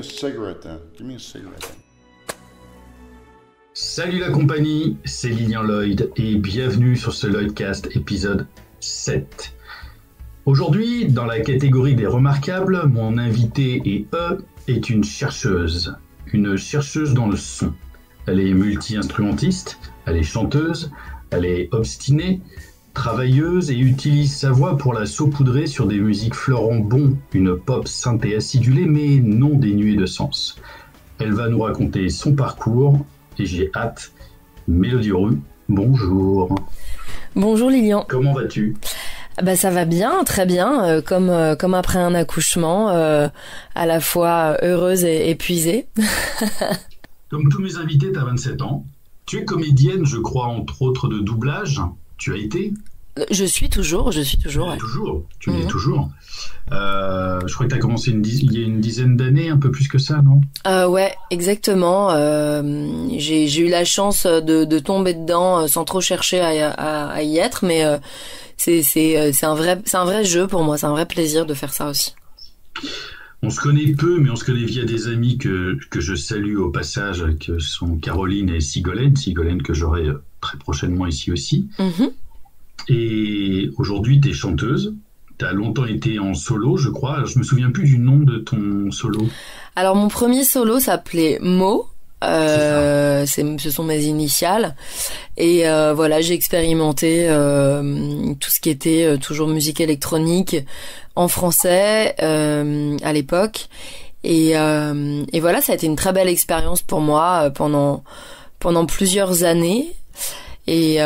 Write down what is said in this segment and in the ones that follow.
a cigarette then. Give me a cigarette. Salut la compagnie, c'est Lilian Lloyd et bienvenue sur ce Lloydcast épisode 7. Aujourd'hui, dans la catégorie des remarquables, mon invité est une chercheuse dans le son. Elle est multi-instrumentiste, elle est chanteuse, elle est obstinée, travailleuse et utilise sa voix pour la saupoudrer sur des musiques fleurant bon, une pop synthé acidulée mais non dénuée de sens. Elle va nous raconter son parcours et j'ai hâte. Mélodie Rue, bonjour. Bonjour Lilian. Comment vas-tu ? Bah ça va bien, très bien, comme après un accouchement, à la fois heureuse et épuisée. Comme tous mes invités, tu as 27 ans. Tu es comédienne, je crois, entre autres de doublage. Tu as été ? Je suis toujours. Ouais. Tu l'es toujours. Je crois que tu as commencé il y a une dizaine d'années, un peu plus que ça, non ? Ouais, exactement. J'ai eu la chance de tomber dedans sans trop chercher à y être, mais c'est un vrai jeu pour moi, c'est un vrai plaisir de faire ça aussi. On se connaît peu, mais on se connaît via des amis que je salue au passage, que sont Caroline et Sigolène que j'aurai très prochainement ici aussi. Mm-hmm. Et aujourd'hui, tu es chanteuse. Tu as longtemps été en solo, je crois. Alors, je me souviens plus du nom de ton solo. Alors, mon premier solo s'appelait Mo. Ce sont mes initiales. Et voilà, j'ai expérimenté tout ce qui était toujours musique électronique en français à l'époque. Et voilà, ça a été une très belle expérience pour moi pendant plusieurs années. Et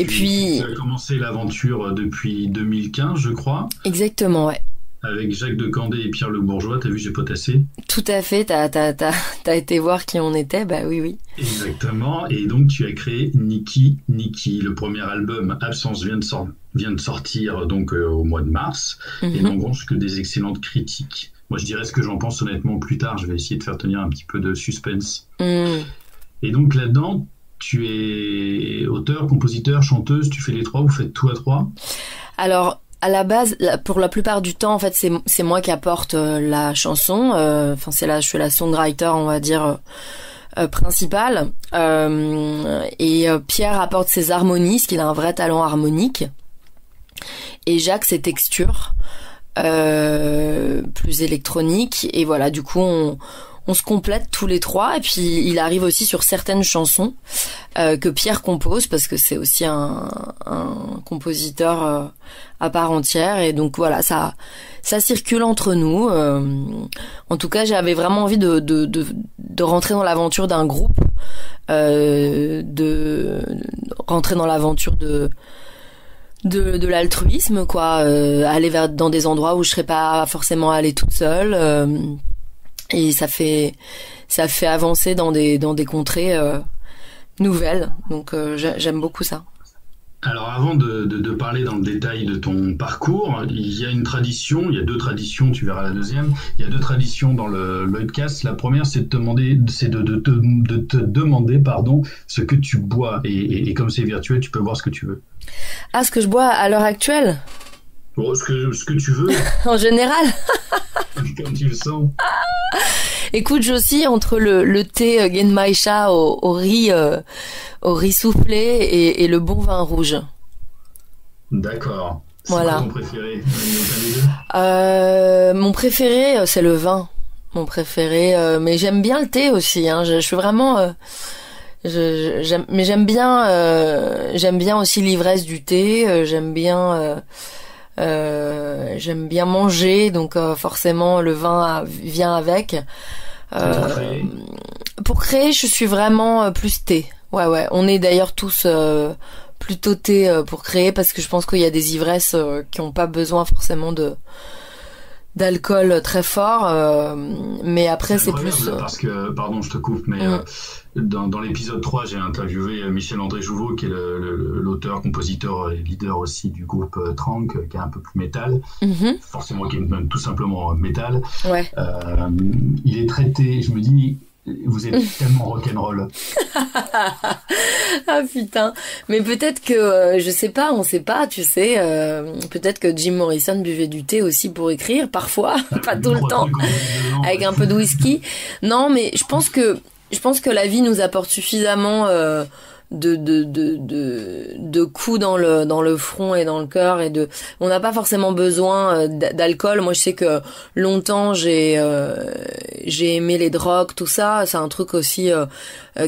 puis... Tu as commencé l'aventure depuis 2015, je crois. Exactement, ouais. Avec Jacques de Candé et Pierre Le Bourgeois, t'as vu, j'ai potassé. Tout à fait, t'as été voir qui on était, bah oui. Exactement, et donc tu as créé Niki. Le premier album, Absence, vient de sortir donc au mois de mars, et n'engrange que des excellentes critiques. Moi je dirais ce que j'en pense honnêtement plus tard, je vais essayer de faire tenir un petit peu de suspense. Et donc là-dedans, tu es auteur, compositeur, chanteuse, tu fais les trois, vous faites tout à trois ? Alors, à la base, pour la plupart du temps, en fait, c'est moi qui apporte la chanson. Je suis la songwriter, on va dire, principale. Et Pierre apporte ses harmonies, parce qu'il a un vrai talent harmonique. Et Jacques, ses textures, plus électroniques. Et voilà, du coup, on se complète tous les trois, et puis il arrive aussi sur certaines chansons que Pierre compose, parce que c'est aussi un compositeur à part entière, et donc voilà, ça circule entre nous. En tout cas, j'avais vraiment envie de rentrer dans l'aventure d'un groupe, de rentrer dans l'aventure de l'altruisme, quoi, aller dans des endroits où je serais pas forcément allée toute seule. Et ça fait avancer dans des contrées nouvelles. Donc j'aime beaucoup ça. Alors avant de parler dans le détail de ton parcours, il y a deux traditions, tu verras la deuxième. Il y a deux traditions dans le Lloydcast. La première, c'est de te demander ce que tu bois. Et comme c'est virtuel, tu peux boire ce que tu veux. Ah, ce que je bois à l'heure actuelle ? Bon, ce que tu veux. En général. Comme tu le sens. Écoute, j'oscille entre le thé Genmaisha au riz soufflé et le bon vin rouge. D'accord. C'est voilà. Quoi ton préféré ? Mon préféré, c'est le vin. Mon préféré, mais j'aime bien le thé aussi. Hein. Je suis vraiment... mais j'aime bien aussi l'ivresse du thé. J'aime bien manger, donc forcément le vin vient avec. Pour créer, je suis vraiment plus thé. Ouais. On est d'ailleurs tous plutôt thé pour créer, parce que je pense qu'il y a des ivresses qui n'ont pas besoin forcément d'alcool très fort, mais après c'est plus... Parce que, pardon, je te coupe, mais dans l'épisode 3, j'ai interviewé Michel-André Jouveau, qui est l'auteur, compositeur et leader aussi du groupe Trank, qui est un peu plus métal, forcément qui est même tout simplement métal. Ouais. Il est traité, je me dis, Vous êtes tellement rock'n'roll. Ah putain, mais peut-être que je sais pas, on sait pas, tu sais, peut-être que Jim Morrison buvait du thé aussi pour écrire parfois, pas tout le temps, avec un peu de whisky. Non, mais je pense que la vie nous apporte suffisamment de coups dans le front et dans le cœur, et on n'a pas forcément besoin d'alcool. Moi je sais que longtemps j'ai aimé les drogues, tout ça, c'est un truc aussi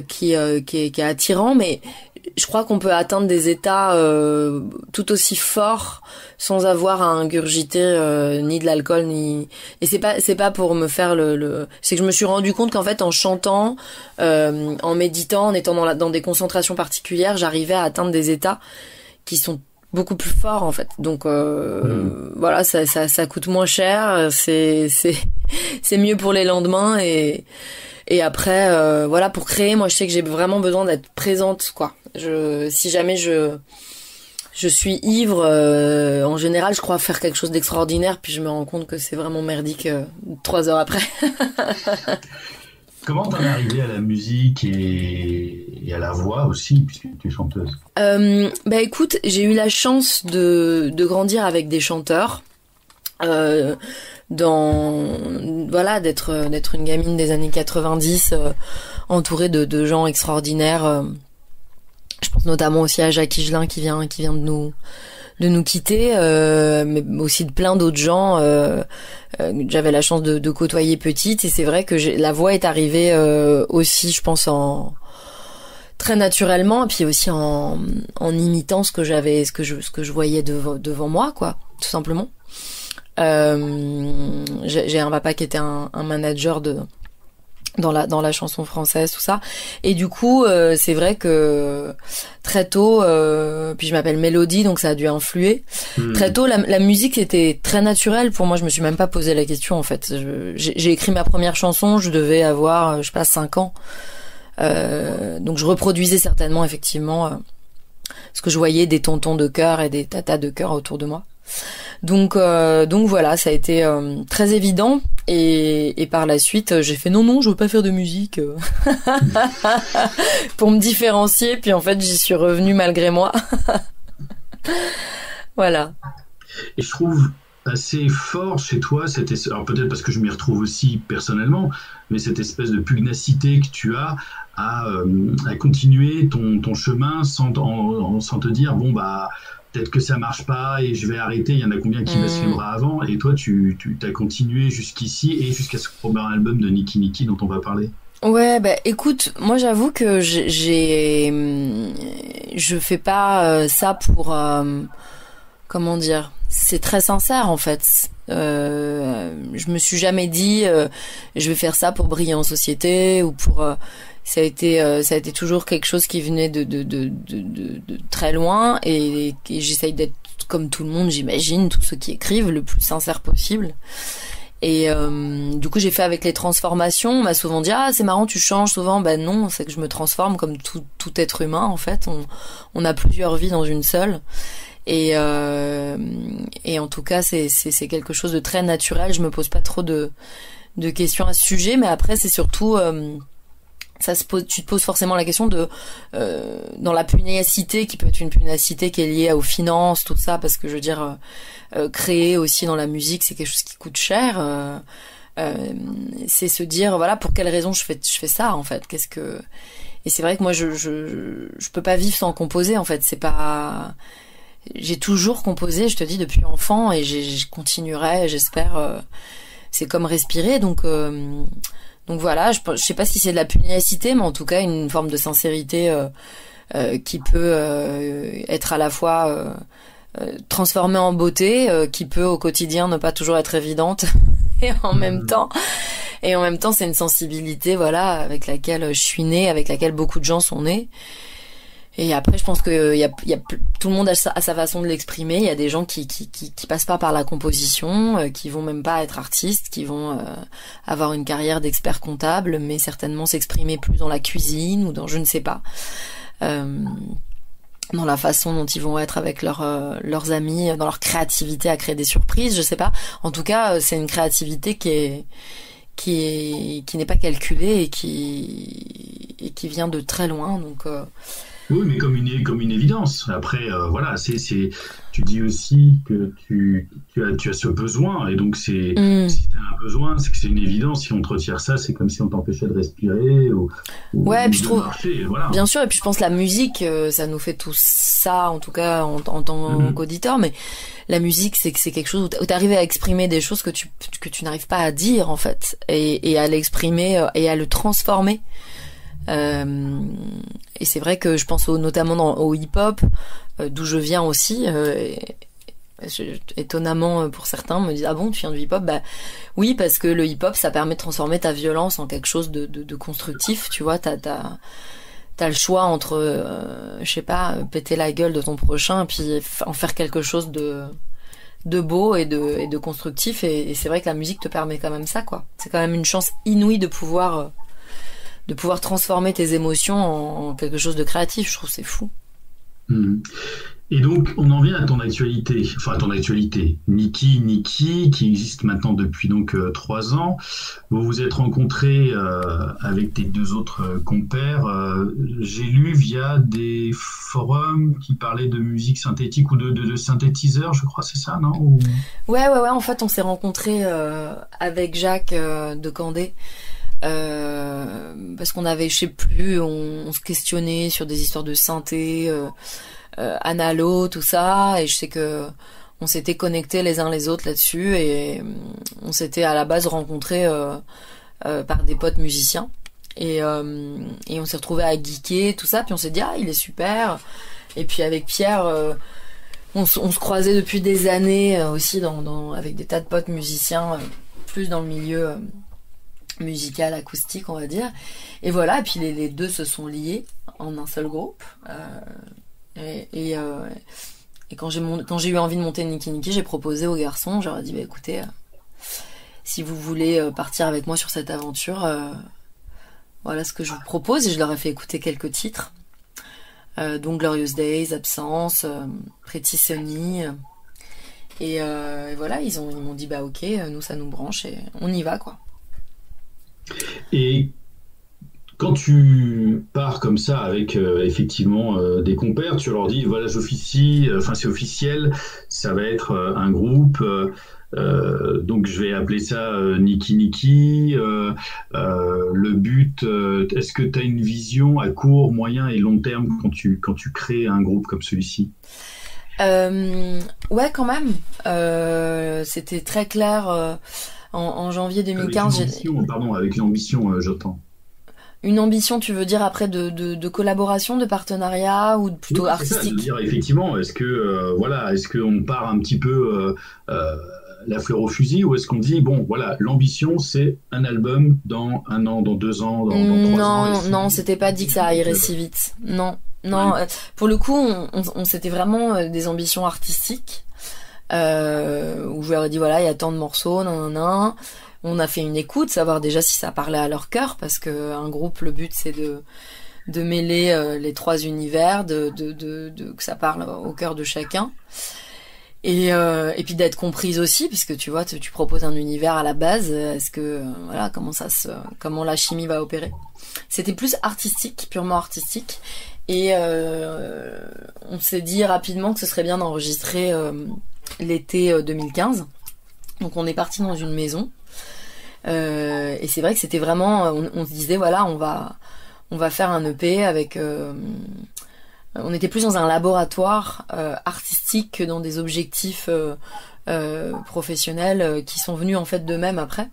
qui est attirant, mais je crois qu'on peut atteindre des états tout aussi forts sans avoir à ingurgiter ni de l'alcool ni, et c'est pas pour me faire c'est que je me suis rendu compte qu'en fait en chantant, en méditant, en étant dans des concentrations particulières, j'arrivais à atteindre des états qui sont beaucoup plus forts en fait. Donc voilà, ça coûte moins cher, c'est mieux pour les lendemains, et après voilà, pour créer, moi je sais que j'ai vraiment besoin d'être présente, quoi. Si jamais je suis ivre, en général je crois faire quelque chose d'extraordinaire, puis je me rends compte que c'est vraiment merdique 3 heures après. Comment t'en es arrivée à la musique et à la voix aussi, puisque tu es chanteuse? Bah écoute, j'ai eu la chance de grandir avec des chanteurs, voilà, d'être une gamine des années 90, entourée de gens extraordinaires. Je pense notamment aussi à Jacques Higelin qui vient de nous quitter, mais aussi de plein d'autres gens. J'avais la chance de côtoyer petite, et c'est vrai que la voix est arrivée aussi, je pense, très naturellement, et puis aussi en imitant ce que je voyais devant moi, quoi, tout simplement. J'ai un papa qui était un manager dans la chanson française, tout ça, et du coup c'est vrai que très tôt, puis je m'appelle Mélodie, donc ça a dû influer. Très tôt, la musique était très naturelle pour moi, je me suis même pas posé la question en fait. J'ai écrit ma première chanson, je devais avoir je sais pas 5 ans, donc je reproduisais certainement effectivement ce que je voyais des tontons de chœur et des tatas de chœur autour de moi. Donc voilà, ça a été très évident, et par la suite j'ai fait non, je veux pas faire de musique pour me différencier, puis en fait j'y suis revenue malgré moi. Voilà. Et je trouve assez fort chez toi, alors peut-être parce que je m'y retrouve aussi personnellement, mais cette espèce de pugnacité que tu as à continuer ton chemin sans te dire bon bah peut-être que ça marche pas et je vais arrêter, il y en a combien qui baissent les bras avant, et toi tu as continué jusqu'ici et jusqu'à ce premier album de Niki Niki dont on va parler. Ouais, bah écoute, moi j'avoue que je fais pas ça pour comment dire, c'est très sincère en fait. Je me suis jamais dit je vais faire ça pour briller en société, ou pour ça a été toujours quelque chose qui venait de très loin, et j'essaye d'être comme tout le monde, j'imagine, tous ceux qui écrivent, le plus sincère possible. Et du coup j'ai fait avec les transformations. On m'a souvent dit c'est marrant, tu changes souvent. Ben non, c'est que je me transforme comme tout être humain en fait. On a plusieurs vies dans une seule, et en tout cas c'est quelque chose de très naturel. Je me pose pas trop de questions à ce sujet, mais après c'est surtout tu te poses forcément la question de dans la pugnacité, qui peut être une pugnacité qui est liée aux finances, tout ça, parce que je veux dire créer aussi dans la musique, c'est quelque chose qui coûte cher. C'est se dire voilà, pour quelle raison je fais ça en fait, et c'est vrai que moi je peux pas vivre sans composer en fait. C'est pas, j'ai toujours composé, je te dis, depuis enfant, et je continuerai, j'espère. C'est comme respirer, donc voilà, je sais pas si c'est de la pugnacité, mais en tout cas une forme de sincérité qui peut être à la fois transformée en beauté, qui peut au quotidien ne pas toujours être évidente, et en même temps c'est une sensibilité, voilà, avec laquelle je suis née, avec laquelle beaucoup de gens sont nés. Et après, je pense que tout le monde a sa façon de l'exprimer. Il y a des gens qui passent pas par la composition, qui vont même pas être artistes, qui vont avoir une carrière d'expert comptable, mais certainement s'exprimer plus dans la cuisine ou dans je ne sais pas, dans la façon dont ils vont être avec leurs amis, dans leur créativité à créer des surprises, je sais pas. En tout cas, c'est une créativité qui qui n'est pas calculé et qui vient de très loin. Donc Oui, mais comme une évidence. Après, voilà, tu dis aussi que tu as ce besoin, et donc si tu as un besoin, c'est que c'est une évidence. Si on te retire ça, c'est comme si on t'empêchait de respirer ouais, ou puis je de trouve, marcher, voilà. bien sûr, et puis je pense que la musique, ça nous fait tout ça, en tout cas en tant qu'auditeur, mais la musique, c'est quelque chose où t'arrives à exprimer des choses que tu n'arrives pas à dire, en fait, et à l'exprimer et à le transformer. Et c'est vrai que je pense notamment au hip-hop, d'où je viens aussi. Étonnamment pour certains me disent ah bon, tu viens du hip-hop? Bah oui, parce que le hip-hop, ça permet de transformer ta violence en quelque chose de constructif. Tu vois, t'as le choix entre je sais pas, péter la gueule de ton prochain et puis en faire quelque chose de beau et de constructif. Et c'est vrai que la musique te permet quand même ça, quoi. C'est quand même une chance inouïe de pouvoir transformer tes émotions en quelque chose de créatif. Je trouve que c'est fou. Et donc, on en vient à ton actualité. Enfin, ton actualité. Nikki, qui existe maintenant depuis donc 3 ans. Vous vous êtes rencontrés avec tes 2 autres compères. J'ai lu via des forums qui parlaient de musique synthétique ou de synthétiseurs, je crois, c'est ça, non? Ouais. En fait, on s'est rencontrés avec Jacques de Candé. Parce qu'on avait, je sais plus, on se questionnait sur des histoires de synthé, analo, tout ça, et je sais que on s'était connectés les uns les autres là-dessus, et on s'était à la base rencontrés par des potes musiciens, et on s'est retrouvés à geeker, tout ça, puis on s'est dit ah il est super, et puis avec Pierre on se croisait depuis des années aussi avec des tas de potes musiciens, plus dans le milieu musical, acoustique, on va dire. Et voilà, et puis les deux se sont liés en un seul groupe. Et quand j'ai eu envie de monter Nikki, j'ai proposé aux garçons, je leur ai dit, bah, écoutez, si vous voulez partir avec moi sur cette aventure, voilà ce que je vous propose. Et je leur ai fait écouter quelques titres. Donc Glorious Days, Absence, Pretty Sunny. Et voilà, ils m'ont dit, bah ok, nous ça nous branche et on y va, quoi. Et quand tu pars comme ça avec effectivement des compères, tu leur dis voilà j'officie, enfin c'est officiel, ça va être un groupe, donc je vais appeler ça Nikki. Le but, est-ce que tu as une vision à court, moyen et long terme quand tu crées un groupe comme celui-ci? Ouais, quand même. C'était très clair. En janvier 2015, avec l'ambition, j'entends. Une ambition, tu veux dire après de collaboration, de partenariat ou plutôt oui, artistique? C'est ça, de dire effectivement, est-ce qu'on part un petit peu la fleur au fusil ou est-ce qu'on dit bon voilà l'ambition c'est un album dans 1 an, dans 2 ans, dans 3 ans? Non, c'était pas dit que ça irait si vite. Non, ouais. Pour le coup, on s'était vraiment des ambitions artistiques. Où je leur ai dit voilà il y a tant de morceaux, nan. On a fait une écoute, savoir déjà si ça parlait à leur cœur, parce que un groupe, le but c'est de mêler les 3 univers, que ça parle au cœur de chacun, et puis d'être comprise aussi, puisque tu vois tu proposes un univers à la base, est-ce que voilà comment la chimie va opérer. C'était plus artistique, purement artistique, et on s'est dit rapidement que ce serait bien d'enregistrer l'été 2015. Donc on est parti dans une maison et c'est vrai que c'était vraiment on se disait voilà on va faire un EP avec on était plus dans un laboratoire artistique que dans des objectifs professionnels qui sont venus en fait d'eux-mêmes après.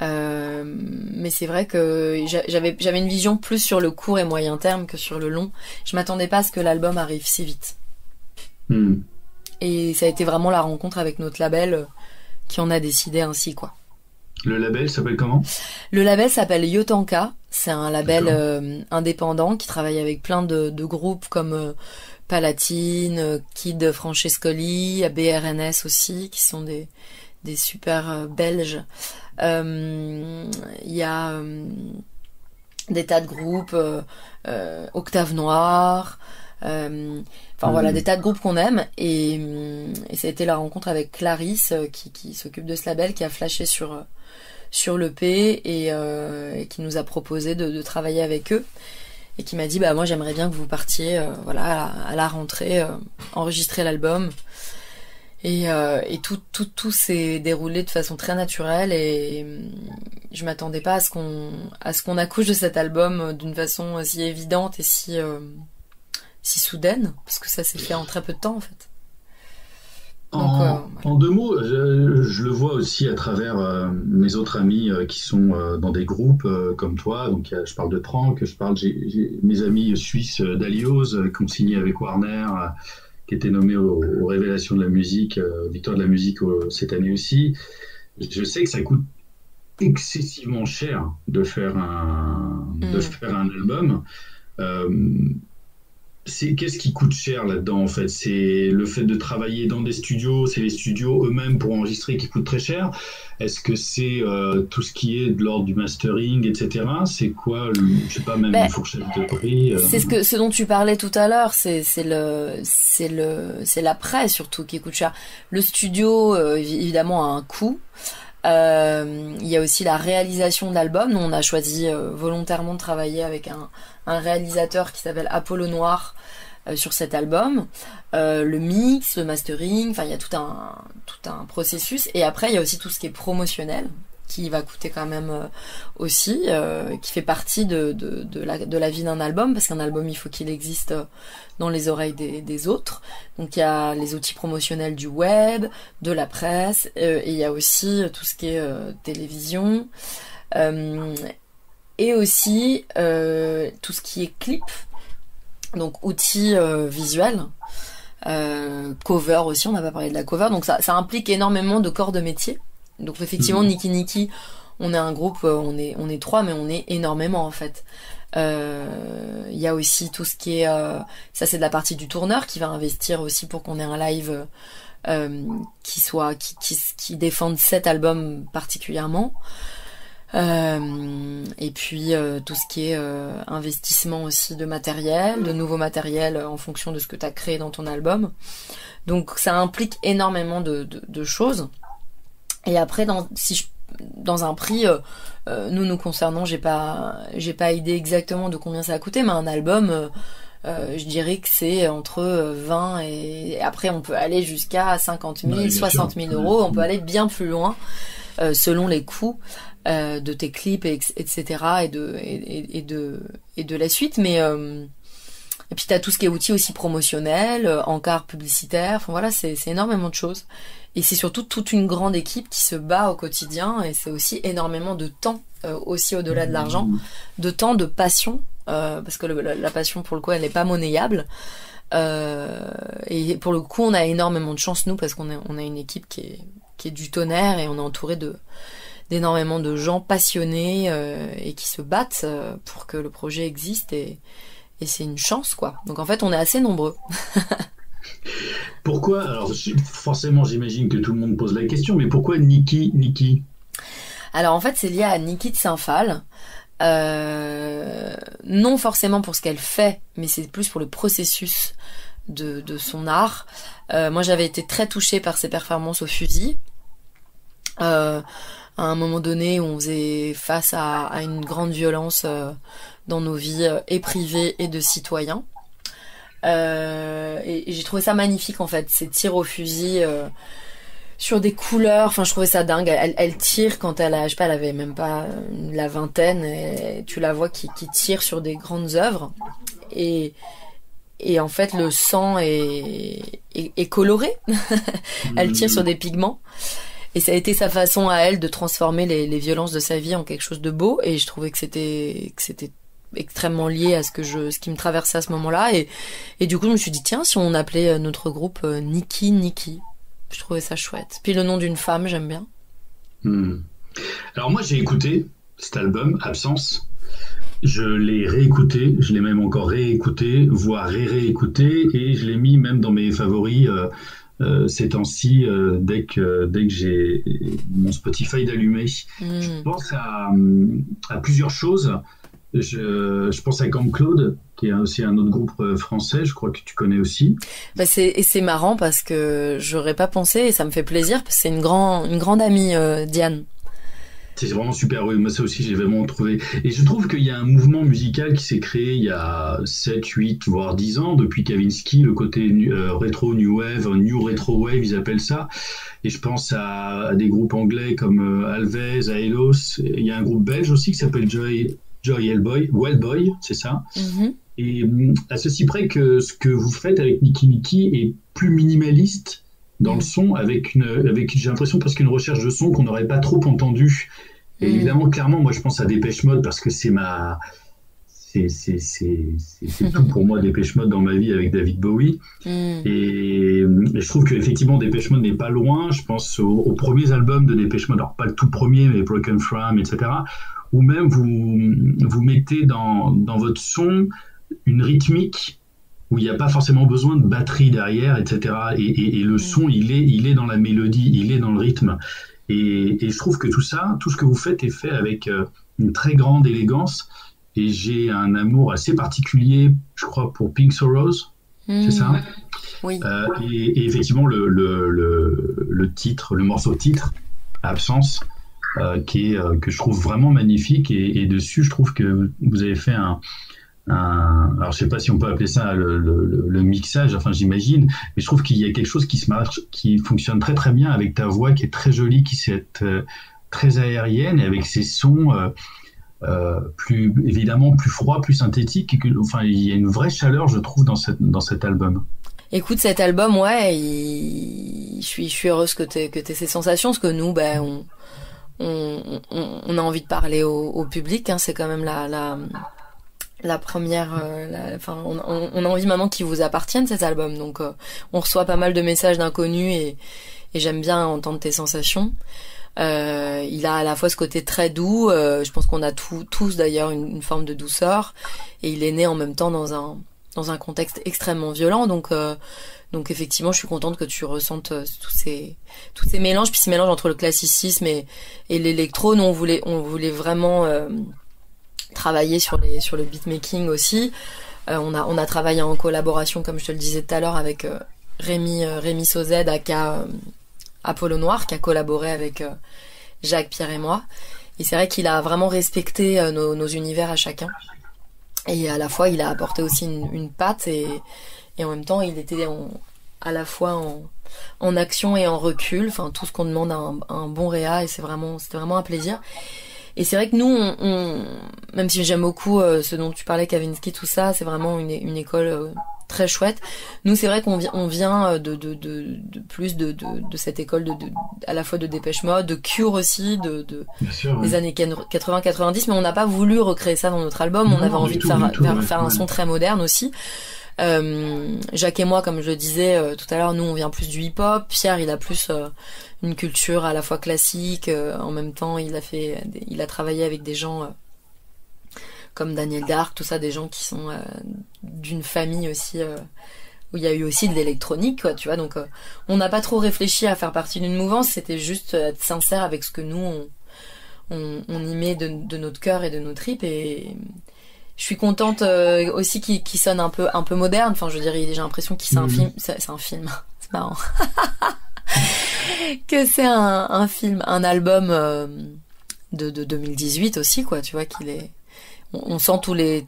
Mais c'est vrai que j'avais une vision plus sur le court et moyen terme que sur le long. Je m'attendais pas à ce que l'album arrive si vite. Et ça a été vraiment la rencontre avec notre label qui en a décidé ainsi, quoi. Le label s'appelle comment? Le label s'appelle Yotanka. C'est un label indépendant qui travaille avec plein de groupes comme Palatine, Kid Francescoli, BRNS aussi, qui sont des super belges. Il y a des tas de groupes, Octave Noir, Enfin voilà, des tas de groupes qu'on aime. Et ça a été la rencontre avec Clarisse qui s'occupe de ce label, qui a flashé sur l'EP et qui nous a proposé de travailler avec eux. Et qui m'a dit moi j'aimerais bien que vous partiez à la rentrée enregistrer l'album. Et tout s'est déroulé de façon très naturelle et je m'attendais pas à ce qu'on accouche de cet album d'une façon si évidente et si soudaine, parce que ça s'est fait en très peu de temps en fait. En 2 mots, je le vois aussi à travers mes autres amis qui sont dans des groupes comme toi. Donc, je parle de Trank, j'ai mes amis suisses d'Alios qui ont signé avec Warner, qui étaient nommés aux Révélations de la musique, Victoire de la musique cette année aussi. Je sais que ça coûte excessivement cher de faire un album. Qu'est-ce qui coûte cher là-dedans en fait? C'est le fait de travailler dans des studios, c'est les studios eux-mêmes pour enregistrer qui coûtent très cher? Est-ce que c'est tout ce qui est de l'ordre du mastering, etc.? C'est quoi, je sais pas, même une fourchette de prix? C'est ce dont tu parlais tout à l'heure, c'est l'après surtout qui coûte cher. Le studio évidemment a un coût. Il y a aussi la réalisation de l'album. Nous on a choisi volontairement de travailler avec un réalisateur qui s'appelle Apollo Noir sur cet album. Le mix, le mastering, enfin il y a tout un processus. Et après il y a aussi tout ce qui est promotionnel qui va coûter quand même aussi, qui fait partie de la vie d'un album, parce qu'un album il faut qu'il existe dans les oreilles des autres. Donc il y a les outils promotionnels du web, de la presse, et il y a aussi tout ce qui est télévision, et aussi tout ce qui est clip, donc outils visuels, cover aussi, on n'a pas parlé de la cover, donc ça implique énormément de corps de métier. Donc effectivement, Niki Niki, on est un groupe, on est 3, mais on est énormément en fait. Il y a aussi tout ce qui est, ça c'est de la partie du tourneur qui va investir aussi pour qu'on ait un live qui défende cet album particulièrement. Et puis tout ce qui est investissement aussi de matériel, de nouveaux matériels en fonction de ce que tu as créé dans ton album. Donc ça implique énormément de choses. Et après, dans un prix, nous concernant, j'ai pas idée exactement de combien ça a coûté, mais un album, je dirais que c'est entre 20 et après on peut aller jusqu'à 50 000, 60 000 euros, on peut aller bien plus loin selon les coûts de tes clips, etc. et de la suite, mais et puis t'as tout ce qui est outils aussi promotionnels, encarts publicitaires, enfin voilà, c'est énormément de choses. Et c'est surtout toute une grande équipe qui se bat au quotidien, et c'est aussi énormément de temps, aussi au-delà de l'argent, de temps, de passion, parce que la passion pour le coup elle n'est pas monnayable. Et pour le coup on a énormément de chance nous, parce qu'on a une équipe qui est du tonnerre, et on est entouré d'énormément de gens passionnés et qui se battent pour que le projet existe, et c'est une chance quoi. Donc en fait on est assez nombreux. Pourquoi, alors forcément j'imagine que tout le monde pose la question, mais pourquoi Niki? Alors en fait c'est lié à Niki de Saint-Phal, non forcément pour ce qu'elle fait, mais c'est plus pour le processus de son art. Moi j'avais été très touchée par ses performances au fusil, à un moment donné où on faisait face à une grande violence dans nos vies et privées et de citoyens. Et j'ai trouvé ça magnifique en fait, ces tirs au fusil sur des couleurs, enfin je trouvais ça dingue. Elle tire quand elle avait même pas la vingtaine, et tu la vois qui tire sur des grandes œuvres, et en fait le sang est coloré. Elle tire sur des pigments, et ça a été sa façon à elle de transformer les violences de sa vie en quelque chose de beau, et je trouvais que c'était extrêmement lié à ce qui me traversait à ce moment-là, et du coup je me suis dit tiens, si on appelait notre groupe Niki, je trouvais ça chouette. Puis le nom d'une femme, j'aime bien. Alors moi j'ai écouté cet album Absence, je l'ai réécouté, je l'ai même encore réécouté, voire réécouté, et je l'ai mis même dans mes favoris ces temps-ci, dès que j'ai mon Spotify d'allumé. Je pense à plusieurs choses. je pense à Camp Claude, qui est aussi un autre groupe français, je crois que tu connais aussi. Bah c'est marrant parce que j'aurais pas pensé et ça me fait plaisir parce que c'est une grande amie, Diane. C'est vraiment super, oui, moi ça aussi j'ai vraiment trouvé. Et je trouve qu'il y a un mouvement musical qui s'est créé il y a 7, 8, voire 10 ans, depuis Kavinsky, le côté rétro new wave, new retro wave, ils appellent ça. Et je pense à des groupes anglais comme Alves, Aelos. Il y a un groupe belge aussi qui s'appelle Joy Wellboy, c'est ça. Mm-hmm. Et à ceci près que ce que vous faites avec Niki Niki est plus minimaliste dans le son, avec j'ai l'impression presque une recherche de son qu'on n'aurait pas trop entendu. Et évidemment, clairement, moi je pense à Dépêche Mode parce que c'est tout pour moi, Dépêche Mode dans ma vie avec David Bowie. Et je trouve qu'effectivement Dépêche Mode n'est pas loin. Je pense aux premiers albums de Dépêche Mode, alors pas le tout premier, mais Broken Frame, etc. Ou même vous mettez dans votre son une rythmique où il n'y a pas forcément besoin de batterie derrière, etc. Et le son, il est dans la mélodie, il est dans le rythme. Et je trouve que tout ça, tout ce que vous faites est fait avec une très grande élégance. Et j'ai un amour assez particulier, je crois, pour Pink Sorrows. C'est ça? Oui. Et effectivement, le titre, le morceau titre, Absence, que je trouve vraiment magnifique. Et dessus, je trouve que vous avez fait alors je sais pas si on peut appeler ça le mixage, enfin j'imagine, mais je trouve qu'il y a quelque chose qui fonctionne très très bien avec ta voix qui est très jolie, qui est très aérienne, et avec ces sons plus évidemment plus froids, plus synthétiques, enfin il y a une vraie chaleur, je trouve, dans cet album. Écoute, cet album, ouais, je suis heureuse que t'aies ces sensations, parce que nous, ben on a envie de parler au public, hein, c'est quand même la première, enfin, on a envie maintenant qu'ils vous appartiennent, cet album. Donc, on reçoit pas mal de messages d'inconnus et j'aime bien entendre tes sensations. Il a à la fois ce côté très doux. Je pense qu'on a tous d'ailleurs une forme de douceur, et il est né en même temps dans un contexte extrêmement violent. Donc effectivement, je suis contente que tu ressentes tous ces mélanges, puis ces mélanges entre le classicisme et l'électro. Nous, on voulait vraiment travailler sur le beatmaking aussi. On a travaillé en collaboration, comme je te le disais tout à l'heure, avec Rémi Sauzet, aka Apollo Noir, qui a collaboré avec Jacques, Pierre et moi. Et c'est vrai qu'il a vraiment respecté nos univers à chacun. Et à la fois, il a apporté aussi une patte, et en même temps, il était à la fois en action et en recul. Enfin, tout ce qu'on demande à un bon réa, et c'était vraiment un plaisir. Et c'est vrai que nous, même si j'aime beaucoup ce dont tu parlais, Kavinsky, tout ça, c'est vraiment une école très chouette. Nous, c'est vrai qu'on vient de plus de cette école à la fois de Dépêche Mode, de Cure aussi, Bien sûr, des années 80-90, mais on n'a pas voulu recréer ça dans notre album. On avait envie de faire un son très moderne aussi. Jacques et moi, comme je le disais tout à l'heure, nous on vient plus du hip-hop. Pierre, il a plus une culture à la fois classique, en même temps il a travaillé avec des gens comme Daniel Dark, tout ça, des gens qui sont d'une famille aussi où il y a eu aussi de l'électronique, quoi, tu vois. Donc on n'a pas trop réfléchi à faire partie d'une mouvance, c'était juste être sincère avec ce que nous on y met de notre cœur et de nos tripes. Et je suis contente aussi qu'il sonne un peu moderne. Enfin, je veux dire, j'ai l'impression que c'est un film. C'est un film. C'est marrant. Que c'est un film, un album de 2018 aussi, quoi. Tu vois qu'il est. On sent tous les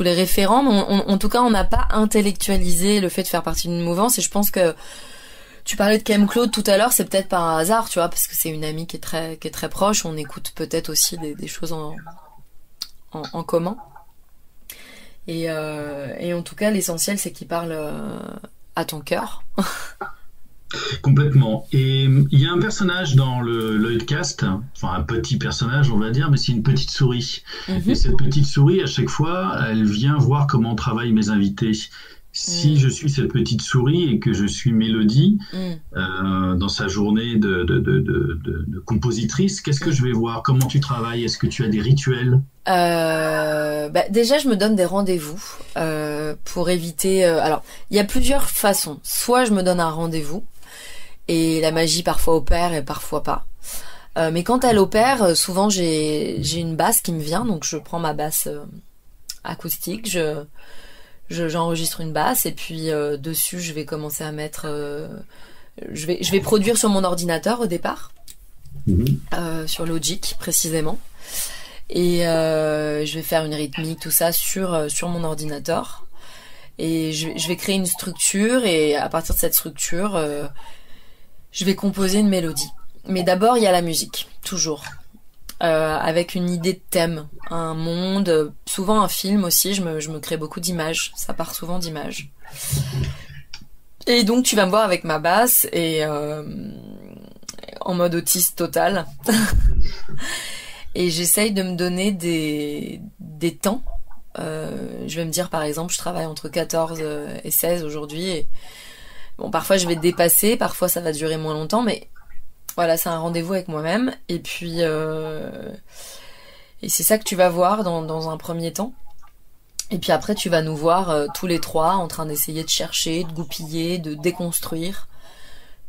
référents. Mais en tout cas, on n'a pas intellectualisé le fait de faire partie d'une mouvance. Et je pense que tu parlais de Camp Claude tout à l'heure, c'est peut-être par hasard, tu vois, parce que c'est une amie qui est très proche. On écoute peut-être aussi des choses en commun. Et en tout cas, l'essentiel, c'est qu'il parle à ton cœur. Complètement. Et il y a un personnage dans le Lloydcast, enfin un petit personnage, on va dire, mais c'est une petite souris. Et cette petite souris, à chaque fois, elle vient voir comment travaillent mes invités. Si je suis cette petite souris et que je suis Mélodie dans sa journée de compositrice, qu'est-ce que je vais voir? Comment tu travailles? Est-ce que tu as des rituels? Déjà, je me donne des rendez-vous pour éviter. Alors, il y a plusieurs façons. Soit je me donne un rendez-vous et la magie parfois opère et parfois pas. Mais quand elle opère, souvent j'ai une basse qui me vient, donc je prends ma basse acoustique, j'enregistre une basse et puis dessus je vais commencer à mettre, je vais produire sur mon ordinateur au départ, sur Logic précisément, et je vais faire une rythmique, tout ça sur mon ordinateur, et je vais créer une structure, et à partir de cette structure, je vais composer une mélodie. Mais d'abord il y a la musique, toujours. Avec une idée de thème, un monde, souvent un film aussi, je me crée beaucoup d'images, ça part souvent d'images. Et donc tu vas me voir avec ma basse et en mode autiste total. Et j'essaye de me donner des temps. Je vais me dire par exemple, je travaille entre 14 et 16 aujourd'hui. Et bon, parfois je vais dépasser, parfois ça va durer moins longtemps, mais voilà, c'est un rendez-vous avec moi-même. Et puis, et c'est ça que tu vas voir dans un premier temps. Et puis après, tu vas nous voir tous les trois en train d'essayer de chercher, de goupiller, de déconstruire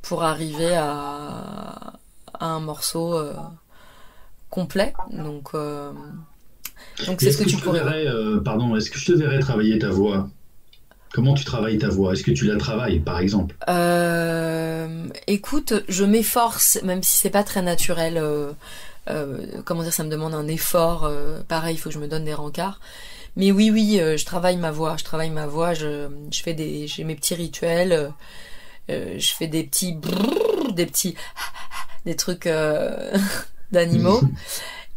pour arriver à un morceau complet. Donc c'est ce que tu pourrais. Est-ce que je te verrais travailler ta voix? Comment tu travailles ta voix? Est-ce que tu la travailles, par exemple? Écoute, je m'efforce, même si c'est pas très naturel. Comment dire, ça me demande un effort. Pareil, il faut que je me donne des rencarts. Mais oui, je travaille ma voix. J'ai mes petits rituels. Je fais des petits des trucs d'animaux.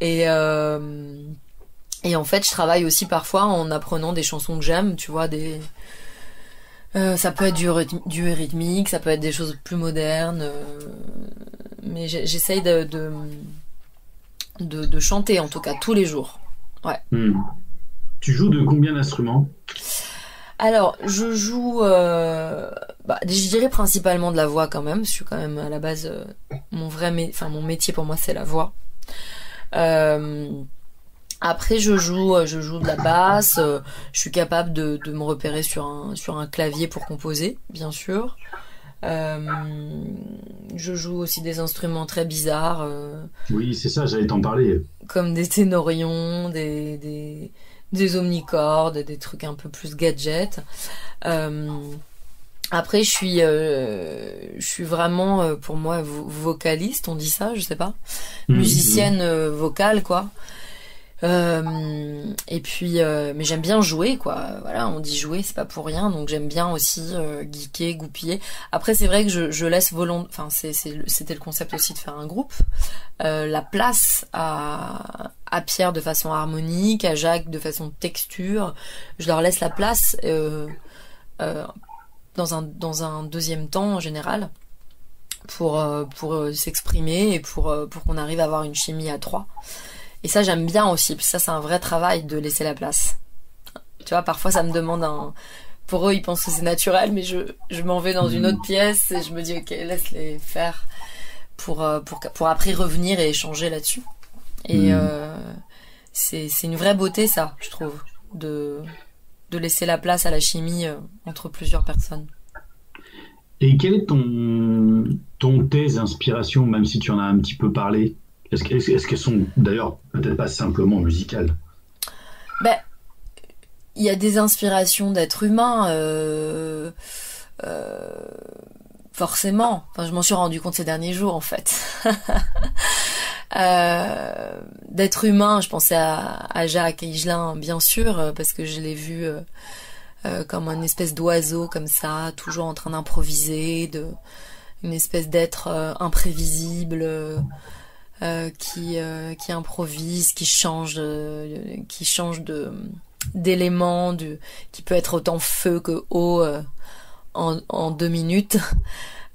Et en fait, je travaille aussi parfois en apprenant des chansons que j'aime, tu vois, ça peut être du rythmique, ça peut être des choses plus modernes, mais j'essaye de chanter en tout cas tous les jours. Ouais. Tu joues de combien d'instruments? Alors, je joue, je dirais principalement de la voix quand même. Je suis quand même à la base, mon métier pour moi c'est la voix. Après, je joue de la basse. Je suis capable de me repérer sur un clavier pour composer, bien sûr. Je joue aussi des instruments très bizarres. Oui, c'est ça, j'allais t'en parler. Comme des ténorions, des omnicordes, des trucs un peu plus gadgets. Après, je suis vraiment, pour moi, vocaliste, on dit ça, je sais pas. Musicienne vocale, quoi. Et puis mais j'aime bien jouer, quoi. Voilà, on dit jouer, c'est pas pour rien, donc j'aime bien aussi geeker, goupiller. Après c'est vrai que je laisse c'était le concept aussi de faire un groupe, la place à Pierre de façon harmonique, à Jacques de façon texture. Je leur laisse la place dans un deuxième temps en général pour s'exprimer et pour qu'on arrive à avoir une chimie à trois. Et ça, j'aime bien aussi, parce que ça, c'est un vrai travail de laisser la place. Tu vois, parfois, ça me demande Pour eux, ils pensent que c'est naturel, mais je m'en vais dans une autre pièce et je me dis, ok, laisse-les faire pour après revenir et échanger là-dessus. Et c'est une vraie beauté, ça, je trouve, de laisser la place à la chimie entre plusieurs personnes. Et quelle est tes inspirations, même si tu en as un petit peu parlé? Est-ce qu'elles sont d'ailleurs peut-être pas simplement musicales? Ben, il y a des inspirations d'êtres humains, forcément. Enfin, je m'en suis rendu compte ces derniers jours, en fait. D'êtres humains, je pensais à Jacques Higelin, bien sûr, parce que je l'ai vu comme une espèce d'oiseau comme ça, toujours en train d'improviser, une espèce d'être imprévisible. Qui improvise, qui change d'éléments, qui peut être autant feu que eau en 2 minutes.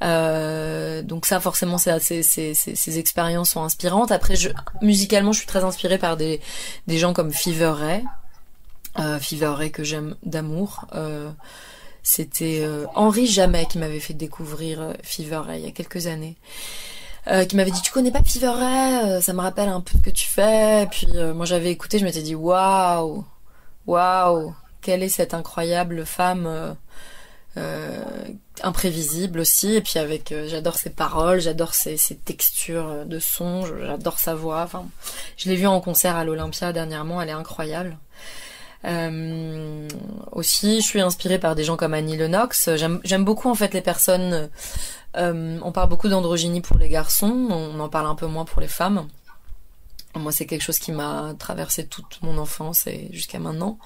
Donc ça, forcément, ces expériences sont inspirantes. Après, musicalement, je suis très inspirée par des gens comme Fever Ray. Fever Ray que j'aime d'amour. C'était Henri Jamet qui m'avait fait découvrir Fever Ray il y a quelques années. Qui m'avait dit, tu connais pas Fever Ray, ça me rappelle un peu ce que tu fais. Et puis moi j'avais écouté, je m'étais dit waouh, quelle est cette incroyable femme imprévisible aussi, et puis avec j'adore ses paroles, j'adore ses textures de son, j'adore sa voix. Enfin, je l'ai vue en concert à l'Olympia dernièrement, elle est incroyable. Aussi, je suis inspirée par des gens comme Annie Lennox. J'aime beaucoup en fait les personnes. On parle beaucoup d'androgynie pour les garçons, on en parle un peu moins pour les femmes. Moi, c'est quelque chose qui m'a traversé toute mon enfance et jusqu'à maintenant.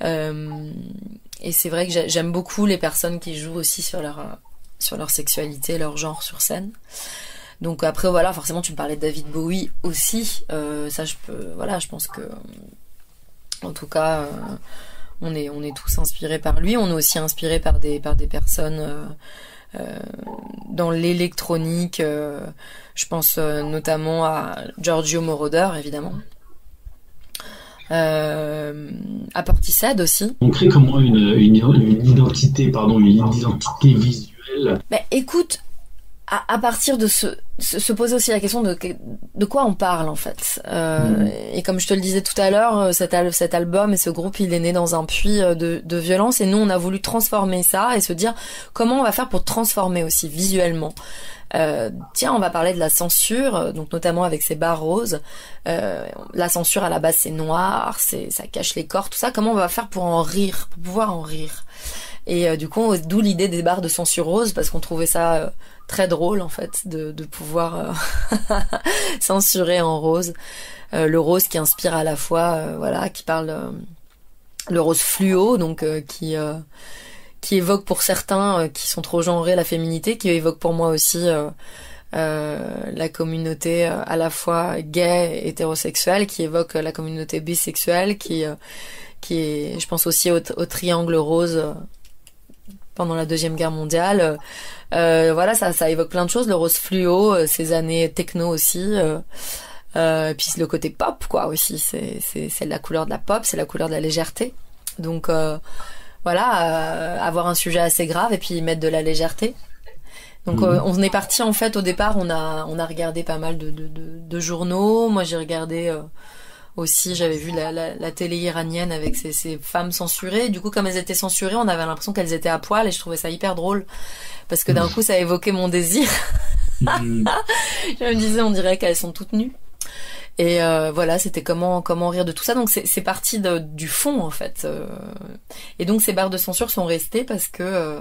Et c'est vrai que j'aime beaucoup les personnes qui jouent aussi sur leur sexualité, leur genre sur scène. Donc après, voilà, forcément, tu me parlais de David Bowie aussi. Ça, je pense que, en tout cas, on est tous inspirés par lui. On est aussi inspirés par des personnes dans l'électronique. Je pense notamment à Giorgio Moroder, évidemment. À Portishead aussi. On crée comment une identité, une identité visuelle. Ben, écoute, à partir de se poser aussi la question de quoi on parle en fait. Et comme je te le disais tout à l'heure, cet album et ce groupe, il est né dans un puits de violence, et nous on a voulu transformer ça et se dire comment on va faire pour transformer aussi visuellement. Tiens, on va parler de la censure, donc notamment avec ces barres roses. La censure à la base c'est noir, ça cache les corps, tout ça. Comment on va faire pour en rire, pour pouvoir en rire? Et du coup, d'où l'idée des barres de censure rose, parce qu'on trouvait ça très drôle en fait de pouvoir censurer en rose. Le rose qui inspire à la fois, qui parle le rose fluo, donc qui évoque pour certains qui sont trop genrés la féminité, qui évoque pour moi aussi la communauté à la fois gay, hétérosexuelle, qui évoque la communauté bisexuelle, qui est, je pense aussi au triangle rose pendant la Deuxième Guerre mondiale. Ça évoque plein de choses, le rose fluo, ces années techno aussi, puis le côté pop quoi aussi, c'est la couleur de la pop, c'est la couleur de la légèreté. Donc avoir un sujet assez grave et puis mettre de la légèreté. Donc on est parti en fait au départ, on a regardé pas mal de journaux. Moi j'ai regardé aussi, j'avais vu la télé iranienne avec ces femmes censurées. Du coup, comme elles étaient censurées, on avait l'impression qu'elles étaient à poil, et je trouvais ça hyper drôle parce que d'un coup ça évoquait mon désir. Je me disais, on dirait qu'elles sont toutes nues. Et c'était comment rire de tout ça. Donc c'est parti du fond en fait. Et donc ces barres de censure sont restées parce que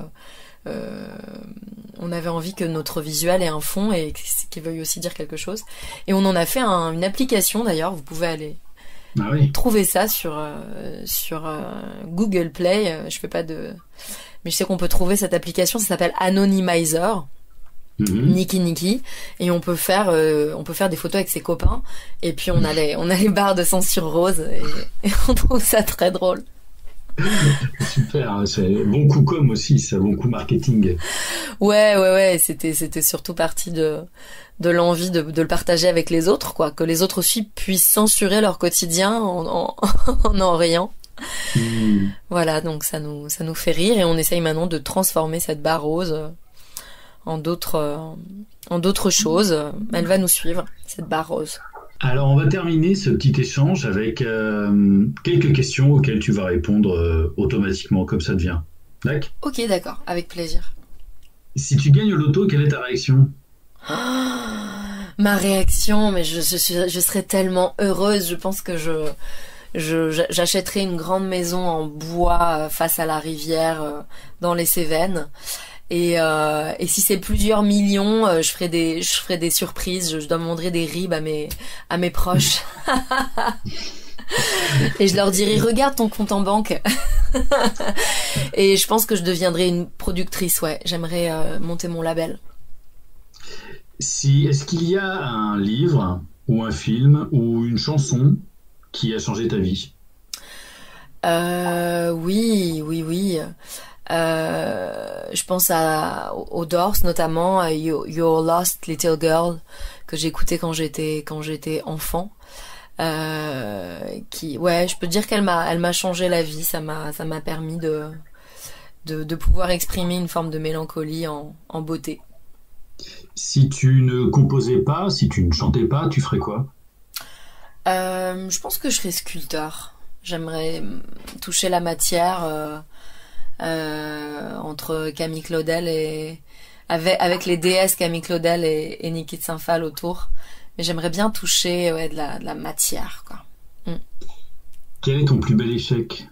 on avait envie que notre visuel ait un fond et qu'il veuille aussi dire quelque chose. Et on en a fait une application d'ailleurs. Vous pouvez aller trouver ça sur Google Play. Je fais pas mais je sais qu'on peut trouver cette application. Ça s'appelle Anonymizer. Niki, et on peut faire des photos avec ses copains, et puis on a les barres de censure rose, et on trouve ça très drôle. Super, c'est bon coup com aussi, c'est bon coup marketing. Ouais, c'était surtout partie de l'envie de le partager avec les autres, quoi, que les autres aussi puissent censurer leur quotidien en riant. Voilà, donc ça nous fait rire, et on essaye maintenant de transformer cette barre rose en d'autres choses. Elle va nous suivre, cette barre rose. Alors, on va terminer ce petit échange avec quelques questions auxquelles tu vas répondre automatiquement, comme ça te vient. D'accord ? Ok, d'accord, avec plaisir. Si tu gagnes au loto, quelle est ta réaction ? Ma réaction, mais je serais tellement heureuse. Je pense que j'achèterais une grande maison en bois face à la rivière dans les Cévennes. Et si c'est plusieurs millions, je ferai des surprises. Je demanderai des ribs à mes proches. Et je leur dirai, regarde ton compte en banque. Et je pense que je deviendrai une productrice, ouais. J'aimerais monter mon label. Est-ce qu'il y a un livre ou un film ou une chanson qui a changé ta vie ? Oui. Je pense aux Doors, notamment à Your Lost Little Girl, que j'écoutais quand j'étais enfant. Je peux dire qu'elle m'a changé la vie. Ça m'a permis de pouvoir exprimer une forme de mélancolie en beauté. Si tu ne composais pas, si tu ne chantais pas, tu ferais quoi ? Je pense que je serais sculpteur. J'aimerais toucher la matière entre Camille Claudel et avec les déesses Camille Claudel et Niki de Saint-Phalle autour. Mais j'aimerais bien toucher de la matière, quoi. Quel est ton plus bel échec?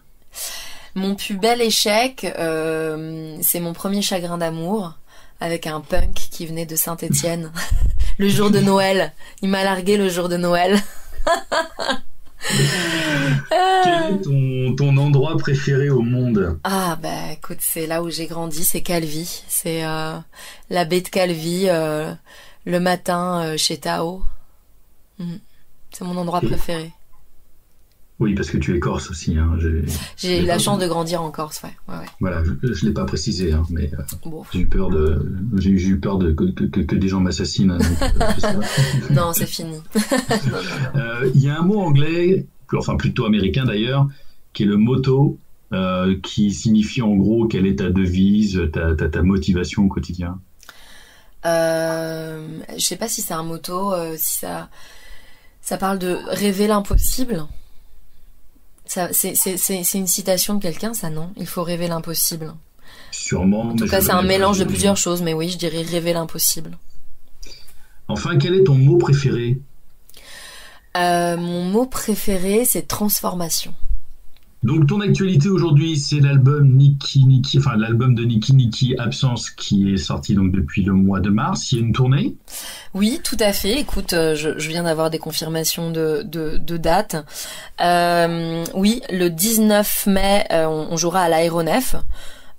Mon plus bel échec, c'est mon premier chagrin d'amour avec un punk qui venait de Saint-Étienne le jour de Noël. Il m'a largué le jour de Noël. Quel est ton endroit préféré au monde? Ah bah écoute, c'est là où j'ai grandi, c'est Calvi. C'est la baie de Calvi, le matin chez Tao. C'est mon endroit préféré. Oui, parce que tu es corse aussi. Hein. J'ai eu la chance de grandir en Corse, ouais. Voilà, je l'ai pas précisé, hein, mais bon. j'ai eu peur que des gens m'assassinent. Non, c'est fini. Il y a un mot anglais, enfin plutôt américain d'ailleurs, qui est le motto, qui signifie en gros quelle est ta devise, ta motivation au quotidien. Je sais pas si c'est un motto, si ça parle de rêver l'impossible. C'est une citation de quelqu'un, ça, non? Il faut rêver l'impossible. Sûrement. En tout cas, c'est un mélange de plusieurs choses, mais oui, je dirais rêver l'impossible. Enfin, quel est ton mot préféré? Mon mot préféré, c'est transformation. Donc, ton actualité aujourd'hui, c'est l'album l'album de Niki Niki Absence, qui est sorti donc depuis le mois de mars. Il y a une tournée? Oui, tout à fait. Écoute, je viens d'avoir des confirmations de dates. Oui, le 19 mai, on jouera à l'Aéronef,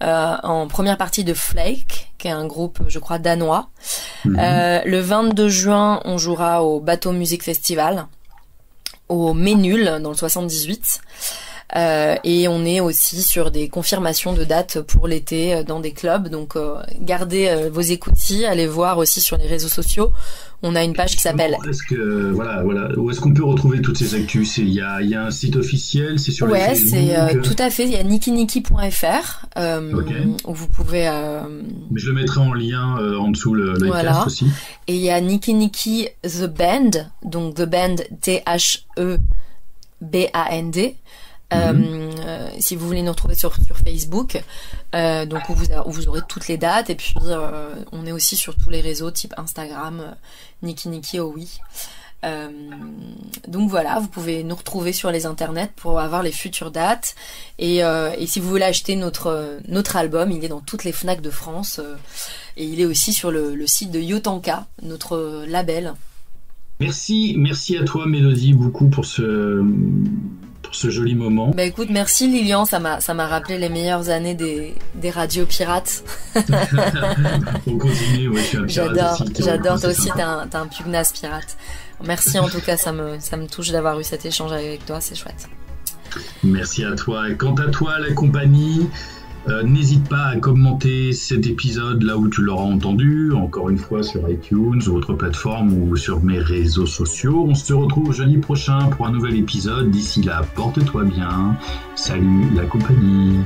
en première partie de Flake, qui est un groupe, je crois, danois. Le 22 juin, on jouera au Bateau Music Festival, au Ménul, dans le 78. Et on est aussi sur des confirmations de dates pour l'été dans des clubs, donc gardez vos écoutilles, allez voir aussi sur les réseaux sociaux. On a une page qui s'appelle... Où est-ce qu'on peut retrouver toutes ces actus? Il y a un site officiel, c'est sur les Facebook. C'est tout à fait, il y a nikiniki.fr où vous pouvez... Mais je le mettrai en lien en dessous le cast aussi. Et il y a Niki Niki The Band, donc The Band THEBAND. Si vous voulez nous retrouver sur Facebook, donc où vous aurez toutes les dates, et puis on est aussi sur tous les réseaux type Instagram, Niki Niki oui. Donc voilà, vous pouvez nous retrouver sur les internets pour avoir les futures dates, et si vous voulez acheter notre album, il est dans toutes les Fnac de France, et il est aussi sur le site de Yotanka, notre label. Merci à toi Mélodie beaucoup pour ce joli moment. Bah écoute, merci Lilian, ça m'a rappelé les meilleures années des radios pirates. On continue, ouais, je suis un pirate. J'adore, toi aussi t'es un pugnace pirate. Merci en tout cas, ça me touche d'avoir eu cet échange avec toi, c'est chouette. Merci à toi. Et quant à toi, la compagnie, n'hésite pas à commenter cet épisode là où tu l'auras entendu, encore une fois sur iTunes ou autre plateforme ou sur mes réseaux sociaux. On se retrouve jeudi prochain pour un nouvel épisode. D'ici là, porte-toi bien. Salut la compagnie.